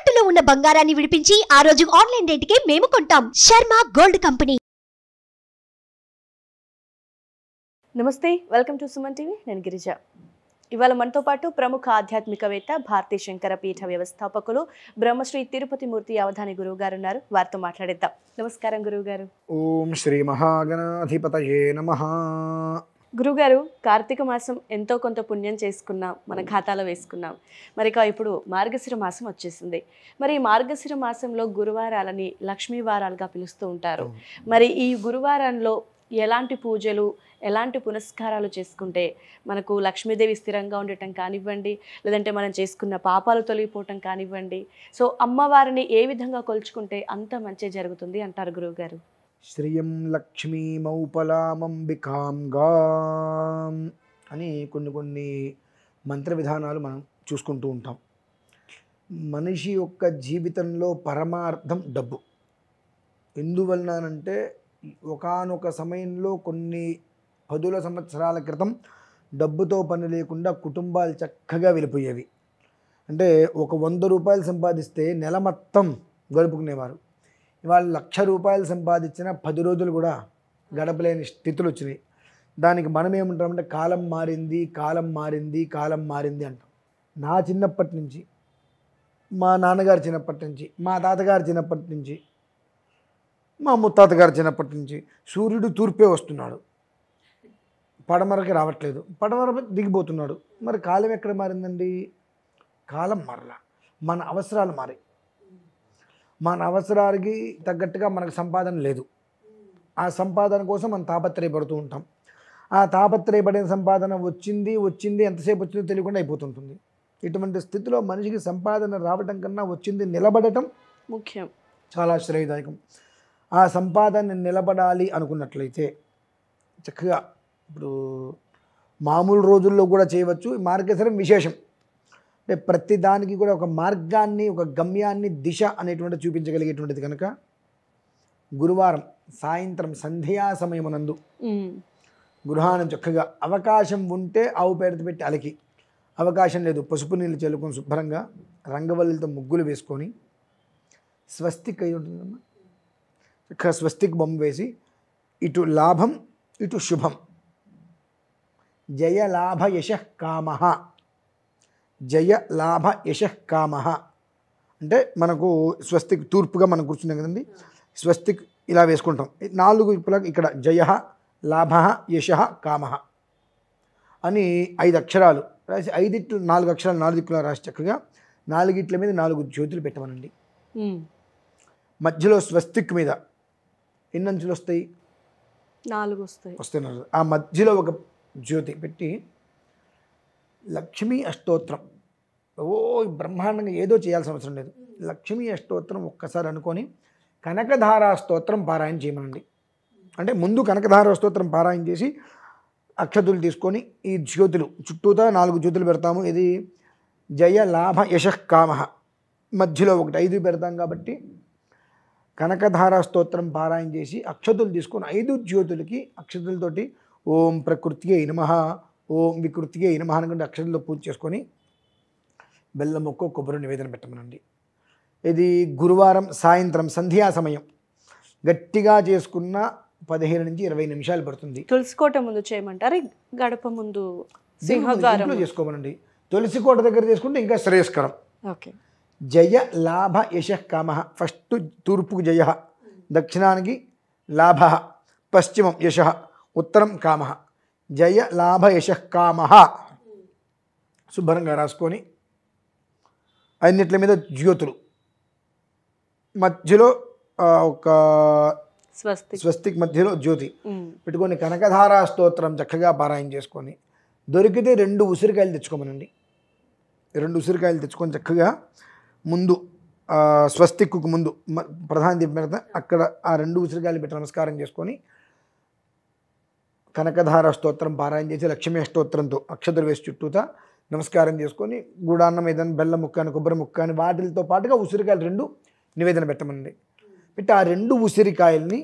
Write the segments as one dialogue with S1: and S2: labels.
S1: తాకట్టులో ఉన్న బంగారాన్ని విడిపించి ఆ రోజు ఆన్లైన్ రేటుకే మేము కొంటాం. Sharma gold company.
S2: నమస్తే, వెల్కమ్ టు సుమన్ టీవీ. నేను గిరిజ. ఇవాళ మనతో పాటు ప్రముఖ ఆధ్యాత్మికవేత్త, భారతీ శంకర పీఠ వ్యవస్థాపకులు, బ్రహ్మశ్రీ తిరుపతి మూర్తి అవధాని గురువు గారు ఉన్నారు. వారితో మాట్లాడేద్దాం. నమస్కారం గురువు గారు.
S3: ఓం శ్రీ మహాగణాధిపతయే నమః.
S2: గురుగారు, కార్తీక మాసం ఎంతో కొంత పుణ్యం చేసుకున్నాం, మన ఖాతాలో వేసుకున్నాం. మరి ఇప్పుడు మార్గశిర మాసం వచ్చేసింది. మరి ఈ మార్గశిర మాసంలో గురువారాలని లక్ష్మీ వారాలుగా పిలుస్తూ ఉంటారు. మరి ఈ గురువారంలో ఎలాంటి పూజలు, ఎలాంటి పునస్కారాలు చేసుకుంటే మనకు లక్ష్మీదేవి స్థిరంగా ఉండటం కానివ్వండి, లేదంటే మనం చేసుకున్న పాపాలు తొలగిపోవటం కానివ్వండి, సో అమ్మవారిని ఏ విధంగా కొలుచుకుంటే అంత మంచి జరుగుతుంది అంటారు గురువుగారు?
S3: శ్రియం లక్ష్మీమౌపలామంబికాం గాం అని కొన్ని మంత్ర విధానాలు మనం చూసుకుంటూ ఉంటాం. మనిషి యొక్క జీవితంలో పరమార్థం డబ్బు. ఎందువలనంటే ఒకానొక సమయంలో కొన్ని 10 సంవత్సరాల క్రితం డబ్బుతో పని లేకుండా కుటుంబాలు చక్కగా వెళ్ళిపోయేవి. అంటే ఒక 100 రూపాయలు సంపాదిస్తే నెల మొత్తం గడుపుకునేవారు. ఇవాళ 1,00,000 రూపాయలు సంపాదించిన 10 రోజులు కూడా గడపలేని స్థితులు వచ్చినాయి. దానికి మనం ఏమంటామంటే కాలం మారింది, కాలం మారింది, కాలం మారింది అంటాం. నా చిన్నప్పటి నుంచి, మా నాన్నగారు చిన్నప్పటి నుంచి, మా తాతగారు చిన్నప్పటి నుంచి, మా ముత్తాతగారు చిన్నప్పటి నుంచి సూర్యుడు తూర్పే వస్తున్నాడు, పడమరకి రావట్లేదు, పడమర దిగిపోతున్నాడు. మరి కాలం ఎక్కడ మారిందండి? కాలం మారలా, మన అవసరాలు మారాయి. మన అవసరాలకి తగ్గట్టుగా మనకు సంపాదన లేదు. ఆ సంపాదన కోసం మనం తాపత్రయపడుతూ ఉంటాం. ఆ తాపత్రయపడిన సంపాదన వచ్చింది ఎంతసేపు వచ్చిందో తెలియకుండా అయిపోతుంటుంది. ఇటువంటి స్థితిలో మనిషికి సంపాదన రావటం కన్నా వచ్చింది నిలబడటం
S2: ముఖ్యం,
S3: చాలా శ్రేయదాయకం. ఆ సంపాదన నిలబడాలి అనుకున్నట్లయితే చక్కగా ఇప్పుడు మామూలు రోజుల్లో కూడా చేయవచ్చు. మార్గశిరం విశేషం అంటే ప్రతి దానికి కూడా ఒక మార్గాన్ని, ఒక గమ్యాన్ని, దిశ అనేటువంటి చూపించగలిగేటువంటిది కనుక గురువారం సాయంత్రం సంధ్యా సమయమునందు గృహాన్ని చక్కగా అవకాశం ఉంటే ఆవు పేడత పెట్టి అలకి, అవకాశం లేదు పసుపు నీళ్ళు చల్లుకొని శుభ్రంగా రంగవల్లితో ముగ్గులు వేసుకొని స్వస్తిక్ అయి ఉంటుందమ్మా, చక్కగా స్వస్తిక్ బొమ్మ వేసి ఇటు లాభం ఇటు శుభం, జయ లాభ యశః కామః, జయ లాభ యశః కామః అంటే మనకు స్వస్తిక్ తూర్పుగా మనం కూర్చున్నాం కదండి, స్వస్తిక్ ఇలా వేసుకుంటాం. 4 వైపులా ఇక్కడ జయ లాభ యశః కామః అని 5 అక్షరాలు రాసి 4 అక్షరాలు 4 దిక్కులా రాసి చక్కగా 4 ఇట్ల మీద 4 జ్యోతులు పెట్టమనండి. మధ్యలో స్వస్తిక్ మీద ఎన్ని అంచులు వస్తాయి?
S2: 4 వస్తాయి.
S3: ఆ మధ్యలో ఒక జ్యోతి పెట్టి లక్ష్మీ అష్టోత్తరం, బ్రహ్మాండంగా ఏదో చేయాల్సిన అవసరం లేదు, లక్ష్మీ అష్టోత్తరం ఒక్కసారి అనుకొని కనకధారా స్తోత్రం పారాయణ చేయమనండి. అంటే ముందు కనకధారా స్తోత్రం పారాయణ చేసి అక్షతులు తీసుకొని ఈ జ్యోతులు చుట్టూతా 4 జ్యోతులు పెడతాము. ఇది జయ లాభ యశః కామః, మధ్యలో ఒకటి 5 పెడతాం కాబట్టి కనకధారా స్తోత్రం పారాయణ చేసి అక్షతులు తీసుకొని 5 జ్యోతులకి అక్షతులతోటి ఓం ప్రకృతియే నమః, ఓం వికృతియే నమః అనుకుంటే అక్షరంలో పూజ చేసుకొని బెల్లం మొక్క కొబ్బరి నివేదన పెట్టమనండి. ఇది గురువారం సాయంత్రం సంధ్యా సమయం. గట్టిగా చేసుకున్న 15 నుంచి 20 నిమిషాలు పడుతుంది.
S2: తులసి కోట ముందు చేయమంటారు, గడప ముందు సింహద్వారం
S3: చేసుకోమనండి. తులసి కోట దగ్గర చేసుకుంటే ఇంకా శ్రేయస్కరం.
S2: ఓకే.
S3: జయ లాభ యశః కామః, ఫస్ట్ తూర్పుకు జయ, దక్షిణానికి లాభ, పశ్చిమం యశః, ఉత్తరం కామః, జయ లాభ యశః కామః శుభ్రంగా రాసుకొని అన్నిట్ల మీద జ్యోతులు, మధ్యలో ఒక స్వస్తిక్ మధ్యలో జ్యోతి పెట్టుకొని కనకధారా స్తోత్రం చక్కగా పారాయణ చేసుకొని దొరికితే 2 ఉసిరికాయలు తెచ్చుకోమనండి. 2 ఉసిరికాయలు తెచ్చుకొని చక్కగా ముందు స్వస్తిక్కు ముందు ప్రధాన దీపం పెడతా అక్కడ ఆ 2 ఉసిరికాయలు పెట్టి నమస్కారం చేసుకొని కనకధార స్తోత్రం పారాయణ చేసి లక్ష్మీ అష్టోత్తరంతో అక్షతలు వేసి చుట్టూతా నమస్కారం చేసుకొని గుడాన్నం ఏదైనా బెల్లం ముక్క అని కొబ్బరి ముక్క అని వాటితో పాటుగా ఉసిరికాయలు 2 నివేదన పెట్టమనండి. పెట్టి ఆ 2 ఉసిరికాయల్ని,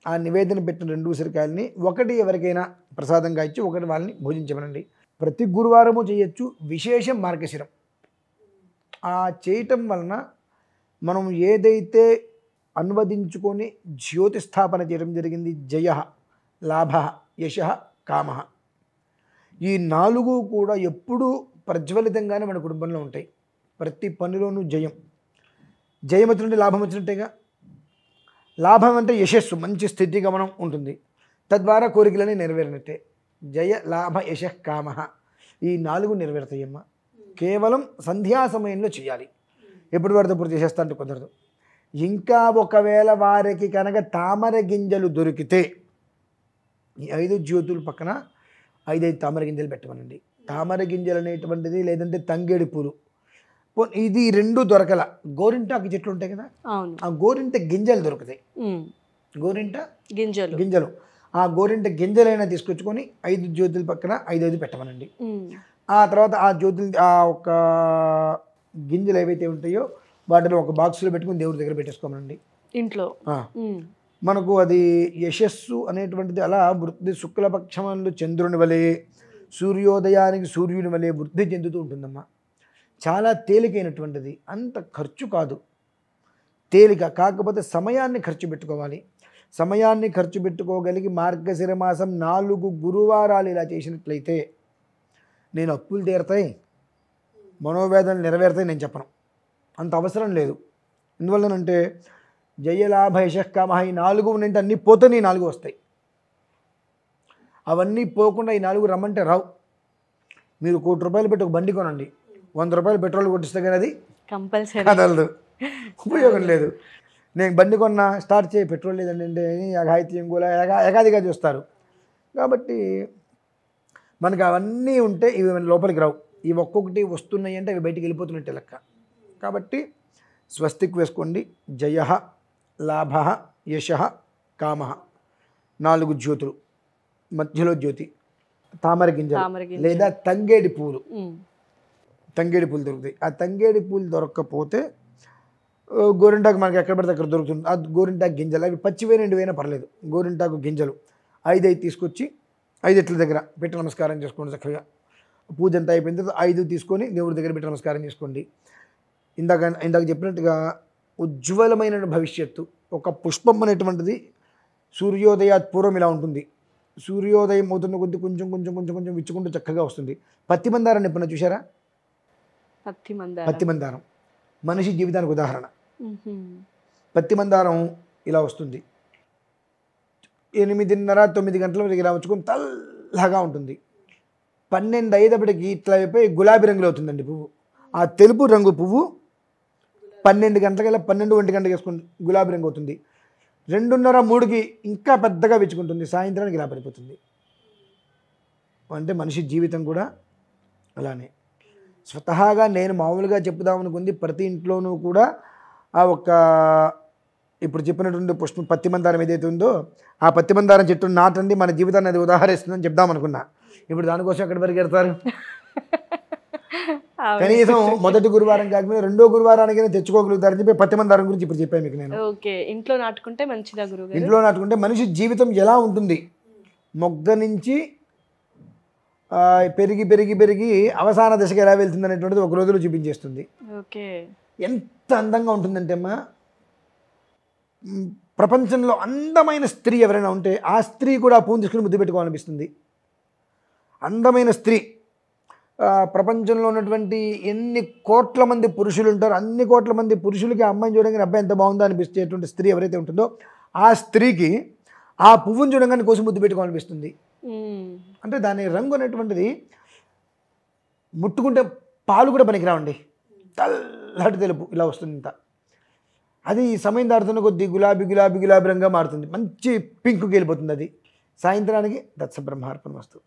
S3: ఆ నివేదన పెట్టిన 2 ఉసిరికాయల్ని ఒకటి ఎవరికైనా ప్రసాదంగా ఇచ్చి ఒకటి వాళ్ళని భోజించమనండి. ప్రతి గురువారము చేయొచ్చు. విశేషం మార్గశిరం. ఆ చేయటం వలన మనం ఏదైతే అనువదించుకొని జ్యోతిస్థాపన చేయడం జరిగింది, జయ, లాభ, యశ, కామ, ఈ 4 కూడా ఎప్పుడూ ప్రజ్వలితంగానే మన కుటుంబంలో ఉంటాయి. ప్రతి పనిలోనూ జయం. జయం వచ్చినట్టే లాభం వచ్చినట్టేగా. లాభం అంటే యశస్సు, మంచి స్థితి గమనం ఉంటుంది, తద్వారా కోరికలని నెరవేరినట్టే. జయ, లాభ, యశ, కామ, ఈ 4 నెరవేరుతాయమ్మా. కేవలం సంధ్యా సమయంలో చేయాలి. ఎప్పుడు పడితే అప్పుడు చేసేస్తా అంటే కుదరదు. ఇంకా ఒకవేళ వారికి కనుక తామర గింజలు దొరికితే ఈ 5 జ్యోతుల పక్కన 5 తామర గింజలు పెట్టమనండి. తామర గింజలు అనేటువంటిది, లేదంటే తంగేడి పూలు, ఇది 2 దొరకల, గోరింటాకు చెట్లు ఉంటాయి కదా, ఆ గోరింట గింజలు దొరుకుతాయి. గోరింట గింజలు, ఆ గోరింట గింజలైనా తీసుకొచ్చుకొని 5 జ్యోతుల పక్కన 5 పెట్టమనండి. ఆ తర్వాత ఆ జ్యోతులు, ఆ ఒక గింజలు ఏవైతే ఉంటాయో వాటిని ఒక బాక్స్లో పెట్టుకుని దేవుడి దగ్గర పెట్టేసుకోమనండి ఇంట్లో. మనకు అది యశస్సు అనేటువంటిది అలా వృద్ధి, శుక్లపక్షమంలో చంద్రుని వలె, సూర్యోదయానికి సూర్యుని వలె వృద్ధి చెందుతూ ఉంటుందమ్మా. చాలా తేలికైనటువంటిది, అంత ఖర్చు కాదు, తేలిక. కాకపోతే సమయాన్ని ఖర్చు పెట్టుకోవాలి. సమయాన్ని ఖర్చు పెట్టుకోగలిగి మార్గశిర మాసం 4 గురువారాలు ఇలా చేసినట్లయితే నేను అప్పులు తీరతాయి, మనోవేదనలు నెరవేరుతాయి నేను చెప్పను, అంత అవసరం లేదు. ఎందువల్లనంటే జయలాభ యశకామ, ఈ 4 ఉన్నంటే అన్నీ పోతే నీ 4 వస్తాయి. అవన్నీ పోకుండా ఈ 4 రమ్మంటే రావు. మీరు ₹1,00,000 పెట్టి ఒక బండి కొనండి, ₹100 పెట్రోల్ కొట్టిస్తే కానీ అది
S2: కంపల్సరీ
S3: కదలదు, ఉపయోగం లేదు. నేను బండి కొన్నా, స్టార్ట్ చేయి, పెట్రోల్ లేదండి అంటే అఘాయిత్యం కూడా ఏకాదిగా చూస్తారు. కాబట్టి మనకు అవన్నీ ఉంటే ఇవి లోపలికి రావు. ఇవి ఒక్కొక్కటి వస్తున్నాయి అంటే అవి బయటికి వెళ్ళిపోతున్నట్టే లెక్క. కాబట్టి స్వస్తిక్ వేసుకోండి. జయ, లాభ, యశ, కామ, 4 జ్యోతులు, మధ్యలో జ్యోతి, తామర గింజలు లేదా తంగేడి పూలు. తంగేడి పూలు దొరుకుతాయి. ఆ తంగేడి పూలు దొరకకపోతే గోరింటాకు మనకి ఎక్కడ పడితే అక్కడ దొరుకుతుంది. ఆ గోరింటాకు గింజలు, అవి పచ్చివైన ఎండివైనా పర్లేదు, గోరింటాకు గింజలు 5 తీసుకొచ్చి 5 దగ్గర పెట్టి నమస్కారం చేసుకోండి. చక్కగా పూజ అంతా అయిపోయిన తర్వాత 5 తీసుకొని దేవుడి దగ్గర పెట్టి నమస్కారం చేసుకోండి. ఇందాక చెప్పినట్టుగా ఉజ్వలమైన భవిష్యత్తు. ఒక పుష్పం అనేటువంటిది సూర్యోదయాత్ పూర్వం ఇలా ఉంటుంది. సూర్యోదయం అవుతున్న కొద్ది కొంచెం కొంచెం కొంచెం కొంచెం విచ్చుకుంటూ చక్కగా వస్తుంది. పత్తి మందారాన్ని ఎప్పుడన్నా చూసారా? పత్తి మందారం మనిషి జీవితానికి ఉదాహరణ. పత్తి మందారం ఇలా వస్తుంది, 8:30-9 గంటల వరకు ఇలా వచ్చుకొని తెల్లగా ఉంటుంది. 12 అయ్యేటప్పటికి ఇట్లా అయిపోయి గులాబీ రంగులో అవుతుందండి పువ్వు. ఆ తెలుపు రంగు పువ్వు 12 గంటలకల్లా 12-1 గంటలకు వేసుకుంది గులాబీ రంగు అవుతుంది. 2:30-3కి ఇంకా పెద్దగా విచ్చుకుంటుంది, సాయంత్రానికి ఇలా పడిపోతుంది. అంటే మనిషి జీవితం కూడా అలానే. స్వతహాగా నేను మామూలుగా చెప్పుదామనుకుంది, ప్రతి ఇంట్లోనూ కూడా ఆ ఒక ఇప్పుడు చెప్పినటువంటి పుష్పం పత్తి మందారం ఏదైతే ఉందో ఆ పత్తి మందారం చెట్టు నాటండి, మన జీవితాన్ని అది ఉదాహరిస్తుందని చెప్దామనుకున్నా. ఇప్పుడు దానికోసం ఎక్కడ పరిగెడతారు? కనీసం మొదటి గురువారం కాకపోతే 2వ గురువారానికి తెచ్చుకోగలుగుతారని చెప్పి పత్తి మందారం గురించి ఇప్పుడు చెప్పాను మీకు నేను.
S2: ఇంట్లో నాటుకుంటే మంచిదా గురుగారు?
S3: ఇంట్లో నాటుకుంటే మనిషి జీవితం ఎలా ఉంటుంది, మొగ్గ నుంచి పెరిగి పెరిగి పెరిగి అవసాన దశకి ఎలా వెళ్తుంది అనేటువంటిది ఒక రోజులో చూపించేస్తుంది. ఎంత అందంగా ఉంటుందంటే అమ్మా, ప్రపంచంలో అందమైన స్త్రీ ఎవరైనా ఉంటే ఆ స్త్రీ కూడా పూను తీసుకుని ముద్దు పెట్టుకోవాలనిపిస్తుంది. అందమైన స్త్రీ, ప్రపంచంలో ఉన్నటువంటి ఎన్ని కోట్ల మంది పురుషులు ఉంటారో అన్ని కోట్ల మంది పురుషులకి ఆ అమ్మాయిని చూడగానే అబ్బాయి ఎంత బాగుందో అనిపించేటువంటి స్త్రీ ఎవరైతే ఉంటుందో ఆ స్త్రీకి ఆ పువ్వును చూడగానే కోసి ముద్దు పెట్టుకోవాలనిపిస్తుంది. అంటే దాని రంగు అనేటువంటిది ముట్టుకుంటే పాలు కూడా పనికిరావండి, తెల్లటి తెలుపు ఇలా వస్తుంది ఇంత. అది సమయం దాటుతున్న కొద్దీ గులాబీ గులాబీ గులాబీ రంగుగా మారుతుంది, మంచి పింక్కి వెళ్ళిపోతుంది. అది సాయంత్రానికి దత్స బ్రహ్మార్పణ వస్తుంది.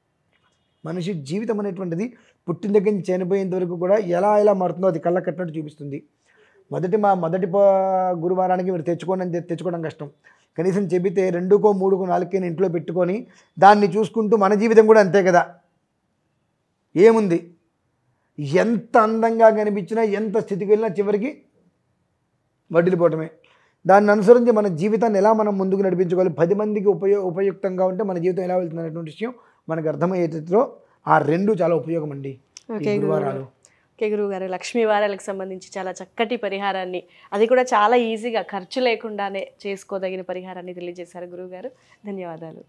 S3: మనిషి జీవితం అనేటువంటిది పుట్టిన దగ్గర నుంచి చనిపోయేంత వరకు కూడా ఎలా ఎలా మారుతుందో అది కళ్ళ కట్టినట్టు చూపిస్తుంది. మొదటి గురువారానికి మీరు తెచ్చుకోవడం కష్టం. కనీసం చెబితే 2కో 3కో 4కైనా ఇంట్లో పెట్టుకొని దాన్ని చూసుకుంటూ మన జీవితం కూడా అంతే కదా. ఏముంది, ఎంత అందంగా కనిపించినా ఎంత స్థితికి వెళ్ళినా చివరికి వడ్డిలిపోవటమే. దాన్ని అనుసరించి మన జీవితాన్ని ఎలా మనం ముందుకు నడిపించుకోవాలి, 10 మందికి ఉపయుక్తంగా ఉంటే మన జీవితం ఎలా వెళ్తుంది అనేటువంటి విషయం మనకు అర్థమయ్యేటట్లో ఆ 2 చాలా ఉపయోగం అండి ఈ గురువారాలు.
S2: ఓకే గురువుగారు, లక్ష్మీ వారాలకు సంబంధించి చాలా చక్కటి పరిహారాన్ని, అది కూడా చాలా ఈజీగా ఖర్చు లేకుండానే చేసుకోదగిన పరిహారాన్ని తెలియజేశారు గురువుగారు. ధన్యవాదాలు.